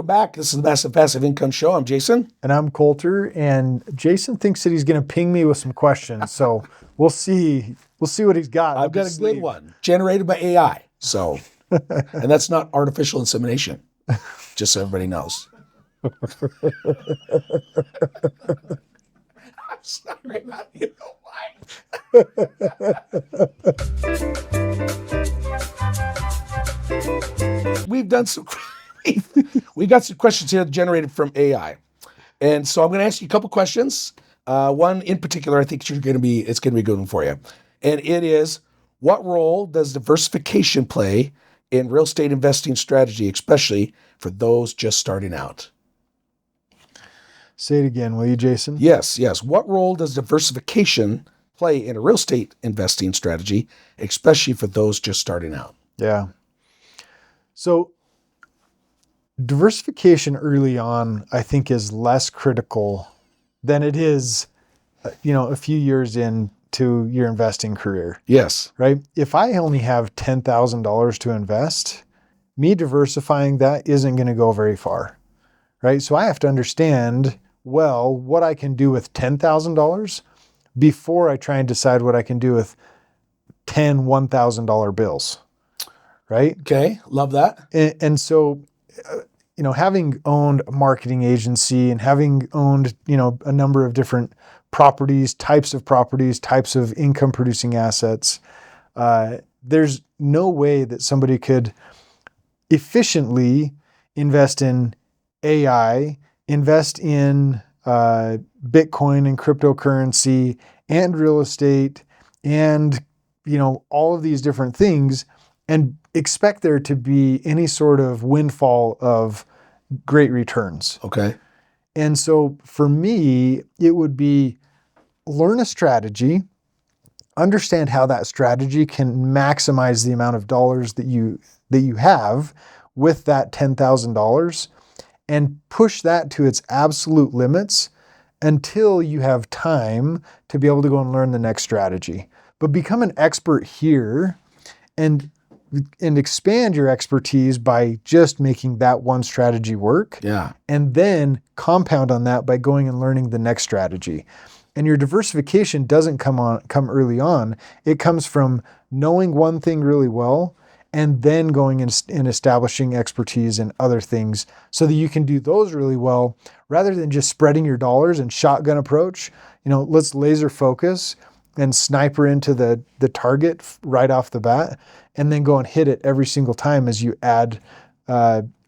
welcome back. This is the Massive Passive Income Show. I'm Jason. And I'm Colter. And Jason thinks that he's going to ping me with some questions. So we'll see. We'll see what he's got. I've got a good one generated by AI. So, and that's not artificial insemination, just so everybody knows. I'm sorry, you know why. We got some questions here generated from AI. And so I'm going to ask you a couple questions. One in particular, I think it's going to be a good one for you. And it is, what role does diversification play in real estate investing strategy, especially for those just starting out? Say it again, will you, Jason? Yes. What role does diversification play in a real estate investing strategy, especially for those just starting out? Yeah. So diversification early on, I think, is less critical than it is, a few years into your investing career. Yes. Right? If I only have $10,000 to invest, me diversifying that isn't going to go very far. Right? So I have to understand well what I can do with $10,000 before I try and decide what I can do with 10 $1,000 bills. Right? Okay. Love that. And so, having owned a marketing agency and having owned, a number of different properties, types of income producing assets, there's no way that somebody could efficiently invest in AI, invest in Bitcoin and cryptocurrency and real estate and, all of these different things and expect there to be any sort of windfall of great returns. Okay. And so for me, it would be learn a strategy, understand how that strategy can maximize the amount of dollars that you have with that $10,000 and push that to its absolute limits until you have time to be able to go and learn the next strategy. But become an expert here and expand your expertise by just making that one strategy work. Yeah. And then compound on that by going and learning the next strategy. And your diversification doesn't come early on. It comes from knowing one thing really well and then going and establishing expertise in other things so that you can do those really well rather than just spreading your dollars and shotgun approach. Let's laser focus and sniper into the target right off the bat and then go and hit it every single time as you add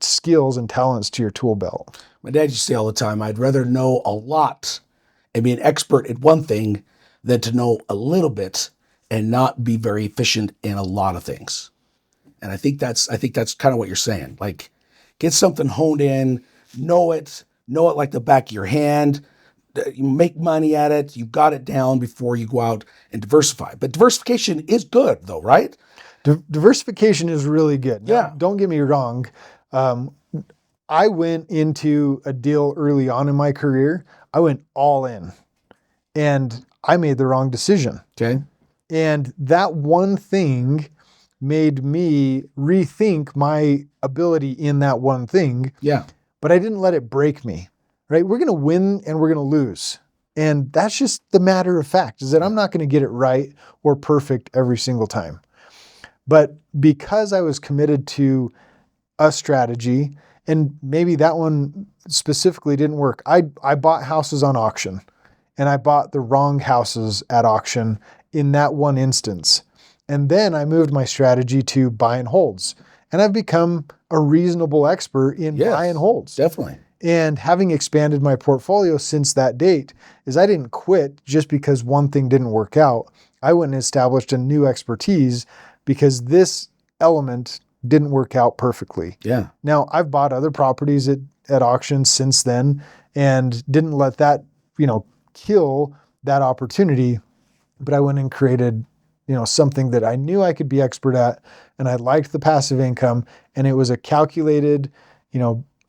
skills and talents to your tool belt. My dad used to say all the time, I'd rather know a lot and be an expert at one thing than to know a little bit and not be very efficient in a lot of things. And I think that's kind of what you're saying. Like, get something honed in, know it like the back of your hand. You make money at it. You got it down before you go out and diversify. But diversification is good, though, right? Diversification is really good. Now, Yeah. Don't get me wrong. I went into a deal early on in my career. I went all in, and I made the wrong decision. Okay. And that one thing made me rethink my ability in that one thing. Yeah. But I didn't let it break me. Right? We're going to win and we're going to lose. And that's just the matter of fact, is that I'm not going to get it right or perfect every single time. But because I was committed to a strategy, and maybe that one specifically didn't work, I bought houses on auction, and I bought the wrong houses at auction in that one instance. And then I moved my strategy to buy and holds. And I've become a reasonable expert in buy and holds. Definitely. And having expanded my portfolio since that date is I didn't quit just because one thing didn't work out. I went and established a new expertise because this element didn't work out perfectly. Yeah. Now, I've bought other properties at auctions since then and didn't let that, kill that opportunity. But I went and created, something that I knew I could be expert at, and I liked the passive income, and it was a calculated,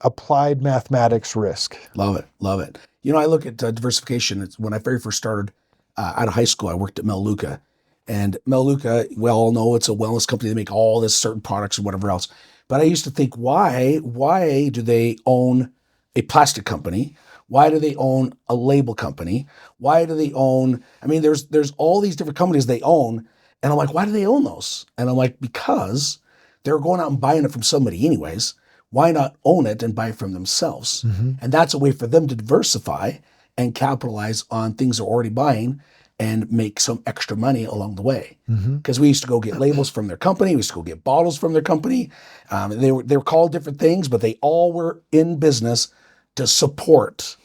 applied mathematics risk. Love it. I look at diversification. It's when I very first started out of high school, I worked at Melaleuca. And Melaleuca, we all know it's a wellness company. They make all this certain products and whatever else. But I used to think, why do they own a plastic company? Why do they own a label company? Why do they own, I mean, there's all these different companies they own. And I'm like, why do they own those? And I'm like, because they're going out and buying it from somebody anyways. Why not own it and buy it from themselves? And that's a way for them to diversify and capitalize on things they're already buying and make some extra money along the way. Because we used to go get labels from their company. We used to go get bottles from their company. They were called different things, but they all were in business to support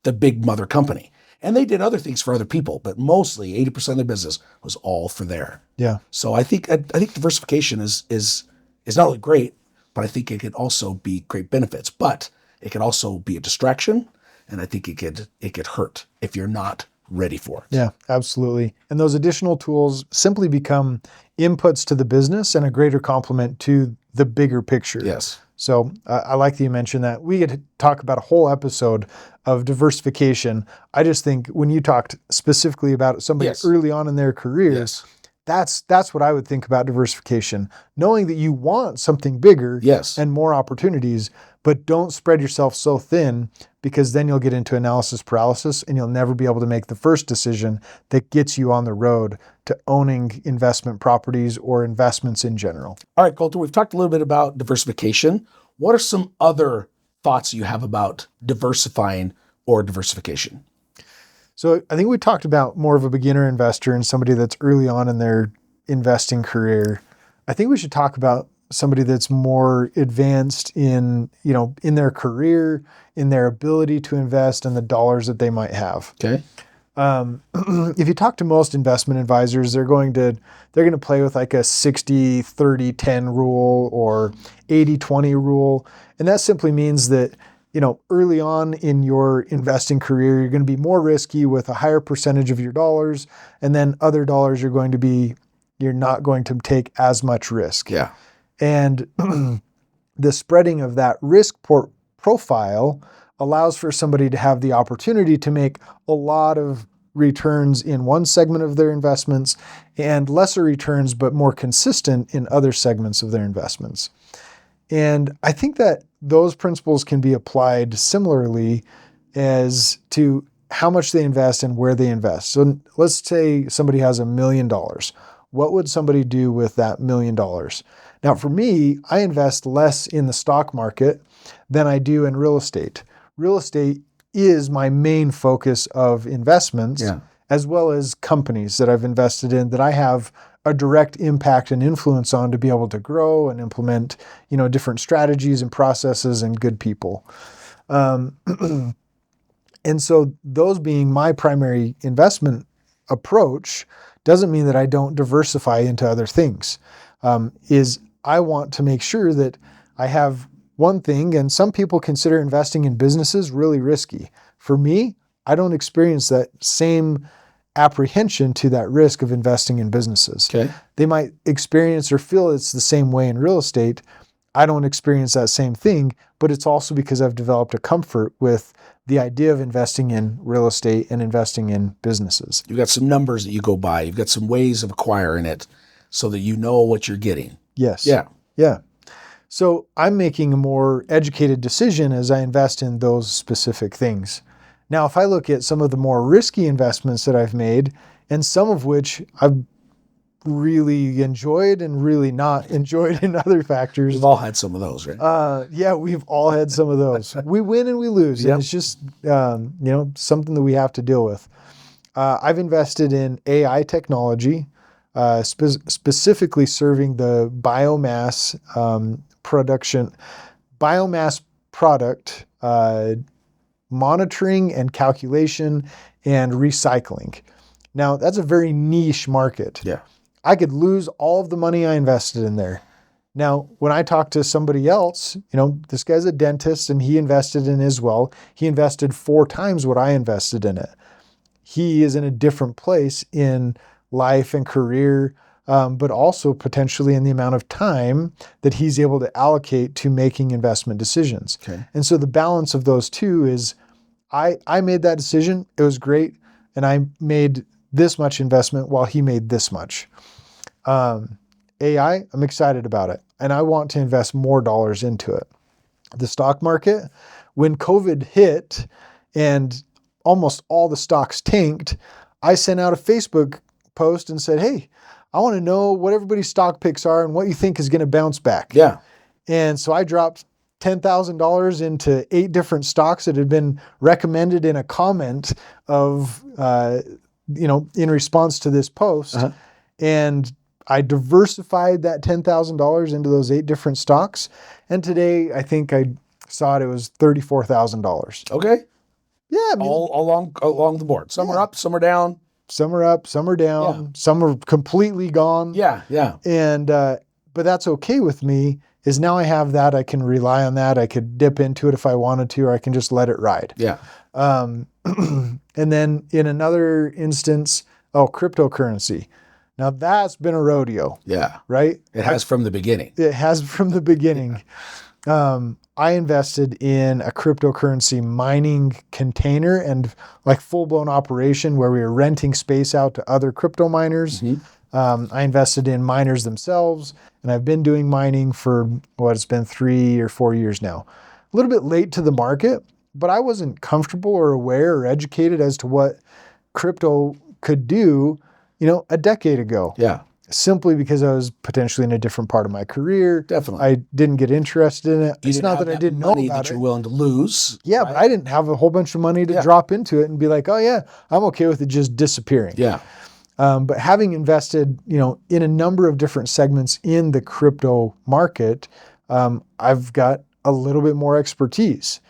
the big mother company. And they did other things for other people, but mostly 80% of their business was all for there. Yeah. So I think diversification is not only great, but I think it could also be great benefits. But it could also be a distraction, and I think it could hurt if you're not ready for it. Yeah, absolutely. And those additional tools simply become inputs to the business and a greater complement to the bigger picture. Yes. So I like that you mentioned that. We could talk about a whole episode of diversification. I just think when you talked specifically about somebody early on in their career, that's what I would think about diversification. Knowing that you want something bigger and more opportunities, but don't spread yourself so thin, because then you'll get into analysis paralysis and you'll never be able to make the first decision that gets you on the road to owning investment properties or investments in general. All right, Colter, we've talked a little bit about diversification. What are some other thoughts you have about diversifying or diversification? So I think we talked about more of a beginner investor and somebody that's early on in their investing career. I think we should talk about somebody that's more advanced in their career, in their ability to invest and the dollars that they might have. Okay. If you talk to most investment advisors, they're going to play with like a 60-30-10 rule or 80-20 rule. And that simply means that, early on in your investing career, you're going to be more risky with a higher percentage of your dollars. And then other dollars you're not going to take as much risk. Yeah. And the spreading of that risk profile allows for somebody to have the opportunity to make a lot of returns in one segment of their investments and lesser returns, but more consistent in other segments of their investments. And I think that those principles can be applied similarly as to how much they invest and where they invest. So let's say somebody has $1 million. What would somebody do with that $1 million? Now, for me, I invest less in the stock market than I do in real estate. Real estate is my main focus of investments, as well as companies that I've invested in that I have a direct impact and influence on to be able to grow and implement, different strategies and processes and good people. And so those being my primary investment approach doesn't mean that I don't diversify into other things. I want to make sure that I have one thing, and some people consider investing in businesses really risky. For me, I don't experience that same apprehension to that risk of investing in businesses. Okay. They might experience or feel it's the same way in real estate. I don't experience that same thing, but it's also because I've developed a comfort with the idea of investing in real estate and investing in businesses. You've got some numbers that you go by. You've got some ways of acquiring it so that you know what you're getting. Yes. Yeah. So I'm making a more educated decision as I invest in those specific things. Now, if I look at some of the more risky investments that I've made, and some of which I've really enjoyed and really not enjoyed in other factors. We've all had some of those, right? Yeah, we've all had some of those. We win and we lose. And it's just, something that we have to deal with. I've invested in AI technology, specifically serving the biomass product monitoring and calculation and recycling. Now, that's a very niche market. Yeah. I could lose all of the money I invested in there. Now, when I talk to somebody else, this guy's a dentist and he invested in his well. He invested 4 times what I invested in it. He is in a different place in life and career, but also potentially in the amount of time that he's able to allocate to making investment decisions. Okay. And so the balance of those two is I made that decision. It was great. And I made this much investment while he made this much. And AI, I'm excited about it. And I want to invest more dollars into it. The stock market, when COVID hit and almost all the stocks tanked, I sent out a Facebook post and said, hey, I want to know what everybody's stock picks are and what you think is going to bounce back. Yeah. And so I dropped $10,000 into 8 different stocks that had been recommended in a comment of, in response to this post. Uh-huh. And I diversified that $10,000 into those 8 different stocks. And today I think I saw it was $34,000. Okay. Yeah. I mean, All along the board. Some are up, some are down. some are up, some are down, some are completely gone. Yeah. Yeah. And, but that's okay with me, is now I have that. I can rely on that. I could dip into it if I wanted to, or I can just let it ride. Yeah. And then in another instance, cryptocurrency. Now that's been a rodeo, Yeah. right? It has from the beginning. It has from the beginning. I invested in a cryptocurrency mining container and like full-blown operation where we were renting space out to other crypto miners. I invested in miners themselves, and I've been doing mining for it's been 3 or 4 years now. A little bit late to the market, but I wasn't comfortable or aware or educated as to what crypto could do, a decade ago. Yeah. Simply because I was potentially in a different part of my career. Definitely. I didn't get interested in it. It's not that I didn't know money about that you're it. willing to lose. Yeah, right? but I didn't have a whole bunch of money to drop into it and be like, oh yeah, I'm okay with it just disappearing. Yeah. But having invested, in a number of different segments in the crypto market, I've got a little bit more expertise.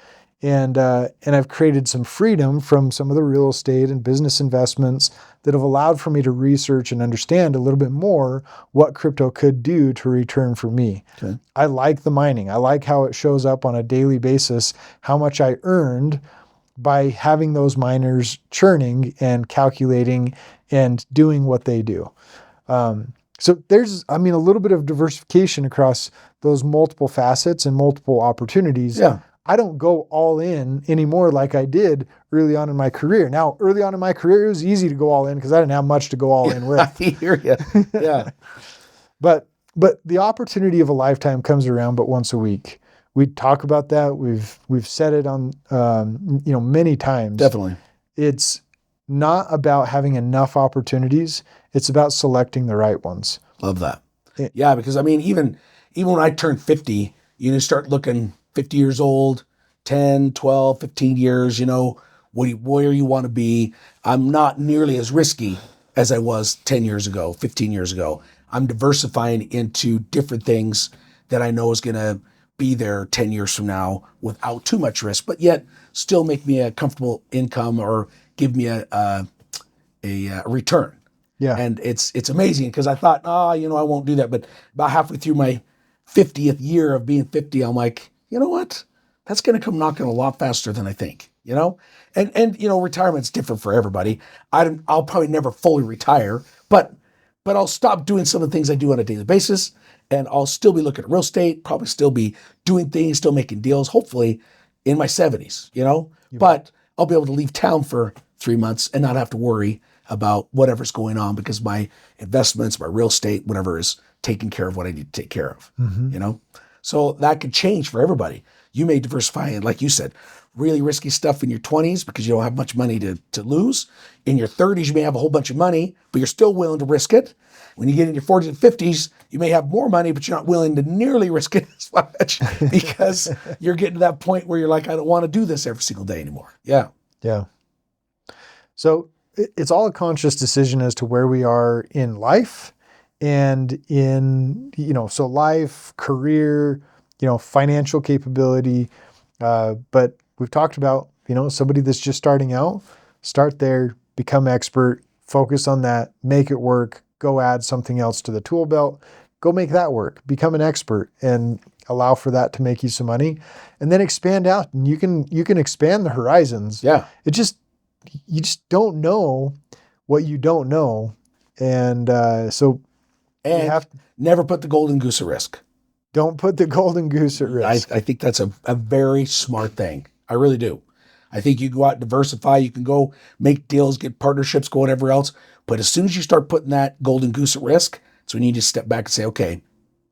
And I've created some freedom from some of the real estate and business investments that have allowed for me to research and understand a little bit more what crypto could do to return for me. Okay. I like the mining. I like how it shows up on a daily basis, how much I earned by having those miners churning and calculating and doing what they do. So there's, a little bit of diversification across those multiple facets and multiple opportunities. Yeah. I don't go all in anymore like I did early on in my career. Now, early on in my career, it was easy to go all in because I didn't have much to go all in with. I hear you. Yeah. But the opportunity of a lifetime comes around but once a week. We talk about that. We've said it on many times. Definitely. It's not about having enough opportunities. It's about selecting the right ones. Love that. Yeah, because even when I turned 50, start looking 50 years old, 10, 12, 15 years, where you want to be. I'm not nearly as risky as I was 10 years ago, 15 years ago. I'm diversifying into different things that I know is going to be there 10 years from now without too much risk, but yet still make me a comfortable income or give me a return. Yeah. And it's amazing because I thought, I won't do that. But about halfway through my 50th year of being 50, I'm like, you know what? That's going to come knocking a lot faster than I think, And retirement's different for everybody. I'll probably never fully retire, but I'll stop doing some of the things I do on a daily basis, and I'll still be looking at real estate, probably still be doing things, still making deals, hopefully in my 70s, But I'll be able to leave town for 3 months and not have to worry about whatever's going on because my investments, my real estate, whatever is taking care of what I need to take care of, So that could change for everybody. You may diversify, and like you said, really risky stuff in your 20s because you don't have much money to lose. In your 30s, you may have a whole bunch of money, but you're still willing to risk it. When you get in your 40s and 50s, you may have more money, but you're not willing to nearly risk it as much because you're getting to that point where you're like, I don't want to do this every single day anymore. Yeah. Yeah. So it's all a conscious decision as to where we are in life and in, so life, career, financial capability. But we've talked about, somebody that's just starting out, start there, become expert, focus on that, make it work, go add something else to the tool belt, go make that work, become an expert and allow for that to make you some money and then expand out and you can expand the horizons. Yeah. You just don't know what you don't know. And so And you have to, never put the golden goose at risk. don't put the golden goose at risk. I think that's a very smart thing. I really do. I think you go out and diversify. You can go make deals, get partnerships, go whatever else. But as soon as you start putting that golden goose at risk, So we need to step back and say, okay,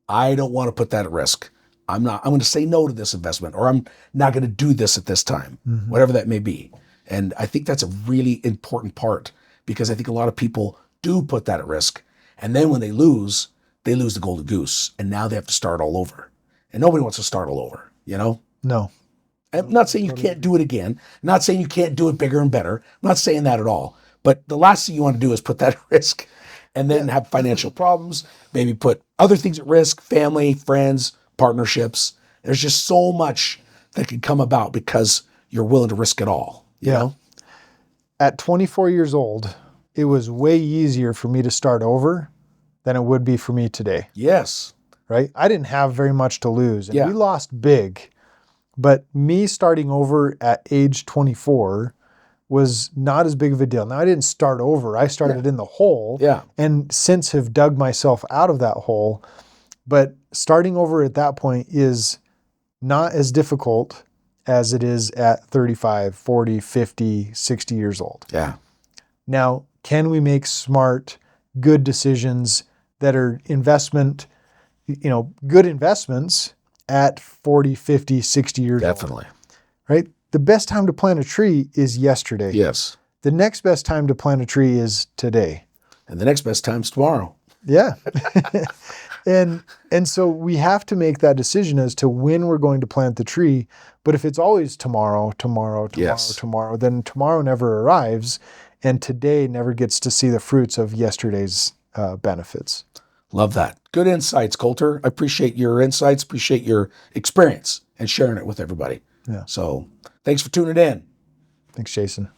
I don't want to put that at risk. I'm going to say no to this investment, or I'm not going to do this at this time, whatever that may be. And I think that's a really important part, because I think a lot of people do put that at risk. And then when they lose the golden goose, and now they have to start all over. And nobody wants to start all over, you know? No. I'm not saying you can't do it again. I'm not saying you can't do it bigger and better. I'm not saying that at all. But the last thing you want to do is put that at risk and then have financial problems, maybe put other things at risk, family, friends, partnerships. There's just so much that can come about because you're willing to risk it all, you know? At 24 years old, it was way easier for me to start over than it would be for me today. Yes. Right? I didn't have very much to lose, and Yeah. we lost big. But me starting over at age 24 was not as big of a deal. Now, I didn't start over. I started in the hole, and since have dug myself out of that hole. But starting over at that point is not as difficult as it is at 35, 40, 50, 60 years old. Yeah. Now, can we make smart, good decisions that are good investments at 40, 50, 60 years old? Definitely. Right? The best time to plant a tree is yesterday. Yes. The next best time to plant a tree is today. And the next best time's tomorrow. Yeah. And so we have to make that decision as to when we're going to plant the tree. But if it's always tomorrow, then tomorrow never arrives, and today never gets to see the fruits of yesterday's benefits. Love that. Good insights, Colter. I appreciate your insights, appreciate your experience and sharing it with everybody. Yeah. So thanks for tuning in. Thanks, Jason.